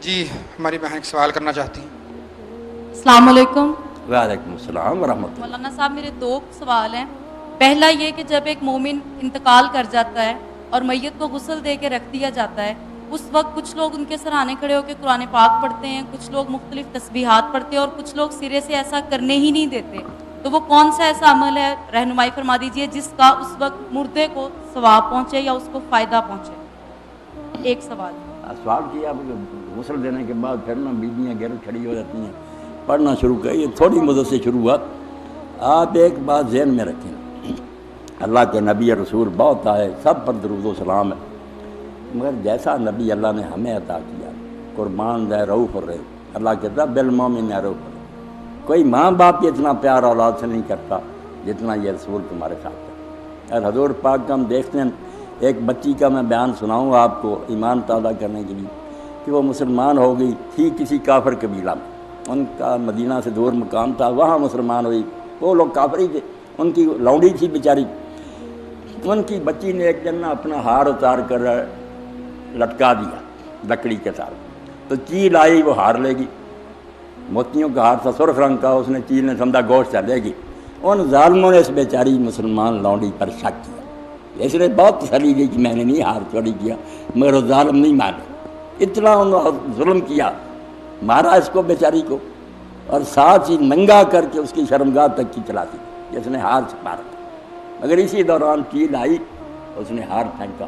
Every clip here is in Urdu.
جی ہماری بہن ایک سوال کرنا چاہتی ہیں۔ السلام علیکم۔ وعلیکم السلام ورحمۃ اللہ۔ مولانا صاحب میرے دو سوال ہیں۔ پہلا یہ کہ جب ایک مومن انتقال کر جاتا ہے اور میت کو غسل دے کے رکھ دیا جاتا ہے، اس وقت کچھ لوگ ان کے سرانے کھڑے ہو کے قرآن پاک پڑھتے ہیں، کچھ لوگ مختلف تسبیحات پڑھتے ہیں اور کچھ لوگ سرے سے ایسا کرنے ہی نہیں دیتے، تو وہ کون سا ایسا عمل ہے، رہنمائی فرما دیجئے، جس کا اس وقت مردے کو ثواب پہنچے یا اس کو فائدہ پہنچے؟ ایک سوال۔ سوال کیا غسل دینے کے بعد پھر نا بیویاں گھر کھڑی ہو جاتی ہیں، پڑھنا شروع کر، یہ تھوڑی مدت سے شروع ہوا۔ آپ ایک بات ذہن میں رکھیں، اللہ کے نبی رسول بہت آئے، سب پر درود و سلام ہے، مگر جیسا نبی اللہ نے ہمیں عطا کیا، قربان دے رؤوف الرحیم، اللہ کہتا بالمومن رؤوف الرحیم، کوئی ماں باپ کی اتنا پیار اولاد سے نہیں کرتا جتنا یہ رسول تمہارے ساتھ ہے۔ اور حضور پاک کا ہم دیکھتے ہیں، ایک بچی کا میں بیان سناؤں گا آپ کو ایمان تازہ کرنے کے لیے، کہ وہ مسلمان ہو گئی تھی کسی کافر قبیلہ میں، ان کا مدینہ سے دور مقام تھا، وہاں مسلمان ہوئی، وہ لوگ کافر ہی تھے، ان کی لونڈی تھی بیچاری، ان کی بچی نے ایک دن اپنا ہار اتار کر لٹکا دیا لکڑی کے ساتھ، تو چیل آئی وہ ہار لے گی، موتیوں کا ہار تھا سرخ رنگ کا، اس نے چیل نے سمجھا گوشت لے گی، ان ظالموں نے اس بیچاری مسلمان لونڈی پر شک کیا، اس نے بہت تسلی دی کہ میں نے نہیں ہار چوری کیا، مگر وہ ظالم نہیں مانے، اتنا انہوں نے ظلم کیا، مارا اس کو بیچاری کو، اور ساتھ ہی ننگا کر کے اس کی شرمگاہ تک کی چلا دی، جس نے ہار چھپا رکھا، مگر اسی دوران چیل آئی، اس نے ہار پھینکا،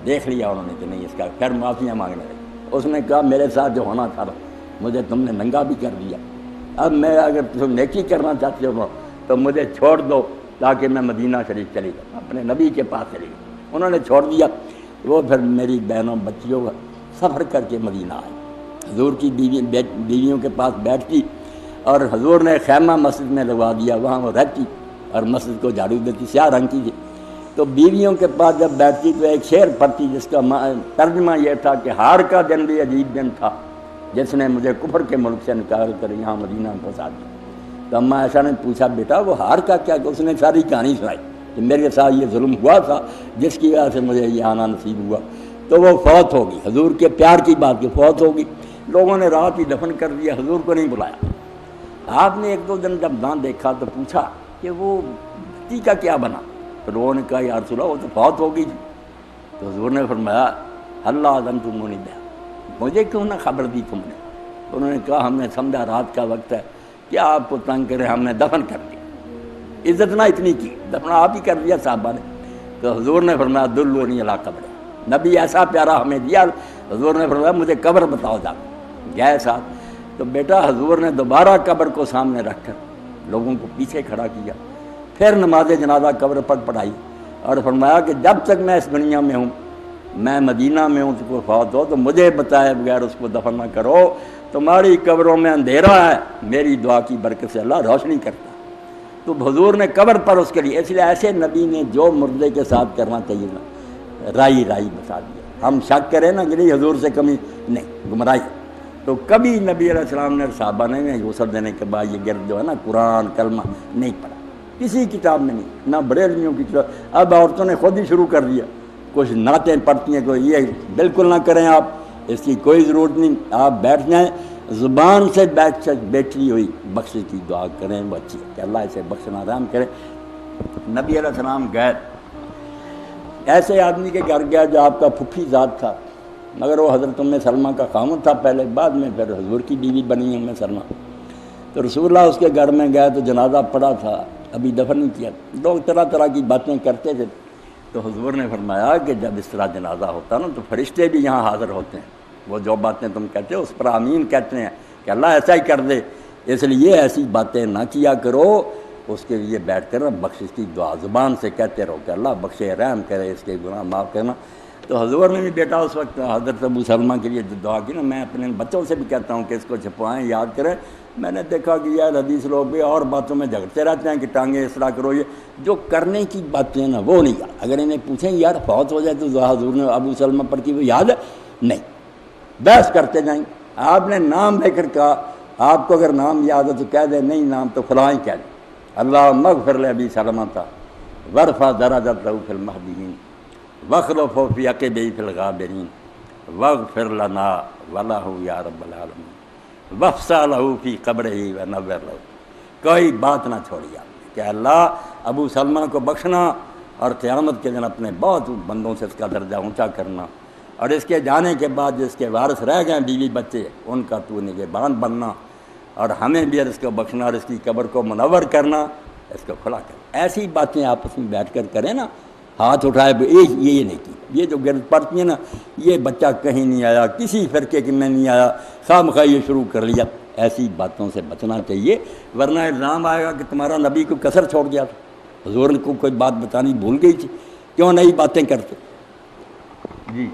دیکھ لیا انہوں نے کہ نہیں اس کا، پھر معافیاں مانگنے لگے، اس نے کہا میرے ساتھ جو ہونا تھا مجھے تم نے ننگا بھی کر دیا، اب میں اگر تم نیکی کرنا چاہتے ہو تو مجھے چھوڑ دو تاکہ میں مدینہ شریف چلی جاؤں، اپنے نبی کے پاس چلی جاؤں، انہوں نے چھوڑ دیا، وہ پھر میری بہنوں بچیوں سفر کر کے مدینہ آئے، حضور کی بیویوں کے پاس بیٹھتی، اور حضور نے خیمہ مسجد میں لگوا دیا، وہاں وہ رہتی اور مسجد کو جھاڑو دیتی، سیاہ رنگ کی تھی، تو بیویوں کے پاس جب بیٹھتی تو ایک شعر پڑھتی جس کا ترجمہ یہ تھا کہ ہار کا دن بھی عجیب دن تھا جس نے مجھے کفر کے ملک سے نکال کر یہاں مدینہ پہنچا دیا، تو اماں عائشہ نے پوچھا بیٹا وہ ہار کا کیا، اس نے ساری کہانی سنائی کہ میرے ساتھ یہ ظلم ہوا تھا جس کی وجہ سے مجھے یہ آنا نصیب ہوا، تو وہ فوت ہوگی، حضور کے پیار کی بات کی فوت ہوگی، لوگوں نے رات ہی دفن کر دیا، حضور کو نہیں بلایا، آپ نے ایک دو دن جب نہ دیکھا تو پوچھا کہ وہ بچی کا کیا بنا، تو لوگوں نے کہا یا رسول اللہ وہ تو فوت ہو گئی تھی، تو حضور نے فرمایا اللہ اعظم تم نہیں دیا، مجھے کیوں نہ خبر دی تم نے، انہوں نے کہا ہم نے سمجھا رات کا وقت ہے کیا آپ کو تنگ کرے، ہم نے دفن کر دیا، عزت نہ اتنی کی، دفن آپ ہی کر دیا صحابہ نے، تو حضور نے فرمایا دلونی علی قبر، نبی ایسا پیارا ہمیں دیا، حضور نے فرمایا مجھے قبر بتاؤ جا، گئے ساتھ، تو بیٹا حضور نے دوبارہ قبر کو سامنے رکھ کر لوگوں کو پیچھے کھڑا کیا، پھر نماز جنازہ قبر پر پڑھائی، اور فرمایا کہ جب تک میں اس دنیا میں ہوں، میں مدینہ میں ہوں، تو کوئی فوت ہو تو مجھے بتائے بغیر اس کو دفن نہ کرو، تمہاری قبروں میں اندھیرا ہے، میری دعا کی برکت سے اللہ روشنی کرتا، تو حضور نے قبر پر اس کے لیے، اس لیے ایسے نبی نے جو مردے کے ساتھ کرنا چاہیے نا رائی بتا دیا، ہم شک کریں نا کہ نہیں حضور سے کمی نہیں، گمراہی، تو کبھی نبی علیہ السلام نے صحابہ نے غسل دینے کے بعد یہ گرد جو ہے نا قرآن کلمہ نہیں پڑھا، کسی کتاب میں نہیں، نہ بریلویوں کی کتاب، اب عورتوں نے خود ہی شروع کر دیا، کچھ نعتیں پڑھتی ہیں، کوئی یہ بالکل نہ کریں آپ، اس کی کوئی ضرورت نہیں، آپ بیٹھ جائیں، زبان سے بیٹھی ہوئی بخشش کی دعا کریں، وہ اچھی ہے کہ اللہ اسے بخشنا رحم کرے۔ نبی علیہ السلام گئے، ایسے آدمی کے گھر گیا جو آپ کا پھپھی ذات تھا، مگر وہ حضرت ام سلمہ کا خامد تھا پہلے، بعد میں پھر حضور کی بیوی بنی ام سلمہ، تو رسول اللہ اس کے گھر میں گئے تو جنازہ پڑا تھا، ابھی دفن نہیں کیا، لوگ طرح طرح کی باتیں کرتے تھے، تو حضور نے فرمایا کہ جب اس طرح جنازہ ہوتا نا تو فرشتے بھی یہاں حاضر ہوتے ہیں، وہ جو باتیں تم کہتے ہو اس پر آمین کہتے ہیں کہ اللہ ایسا ہی کر دے، اس لیے ایسی باتیں نہ کیا کرو، اس کے لیے بیٹھ کر بخشش کی دعا زبان سے کہتے رہو کہ اللہ بخشے رحم کرے، اس کے گناہ معاف کرنا۔ تو حضور نے بھی بیٹا اس وقت حضرت ابو سلمہ کے لیے دعا کی نا، میں اپنے بچوں سے بھی کہتا ہوں کہ اس کو چھپوائیں، یاد کریں، میں نے دیکھا کہ یار حدیث لوگ بھی اور باتوں میں جھگڑتے رہتے ہیں کہ ٹانگیں اس طرح کرو، یہ جو کرنے کی باتیں نا وہ نہیں یاد، اگر انہیں پوچھیں یار فوت ہو جائے تو دعا حضور نے ابو سلمہ پر کی وہ یاد ہے نہیں، بحث کرتے جائیں، آپ نے نام لے کر کہا، آپ کو اگر نام یاد ہے تو کہہ دیں، نہیں نام تو فلاں ہی کہہ دیں، اللہ مغفر لأبی سلمہ وارفع درجته فی المہدیین واخلفہ فی عقبہ فی الغابرین وغفر لنا ولہ یا رب العالمین وفسا لہو فی قبرہ ونور لہو. کوئی بات نہ چھوڑی آپ نے کہ اللہ ابو سلمہ کو بخشنا اور قیامت کے دن اپنے بہت بندوں سے اس کا درجہ اونچا کرنا، اور اس کے جانے کے بعد جس کے وارث رہ گئے بیوی بچے ان کا تو نگہبان بننا، اور ہمیں بھی اس کو بخشنا اور اس کی قبر کو منور کرنا، اس کو کھلا کرنا. ایسی باتیں آپس میں بیٹھ کر کریں نا، ہاتھ اٹھائے یہ نہیں کی. یہ جو گرد پڑتی ہیں نا، یہ بچہ کہیں نہیں آیا، کسی فرقے کے میں نہیں آیا، خواہ مخواہ یہ شروع کر لیا، ایسی باتوں سے بچنا چاہیے، ورنہ الزام آئے گا کہ تمہارا نبی کو کسر چھوڑ گیا تھا، حضور کو کوئی بات بتانی بھول گئی تھی، کیوں نئی باتیں کرتے. جی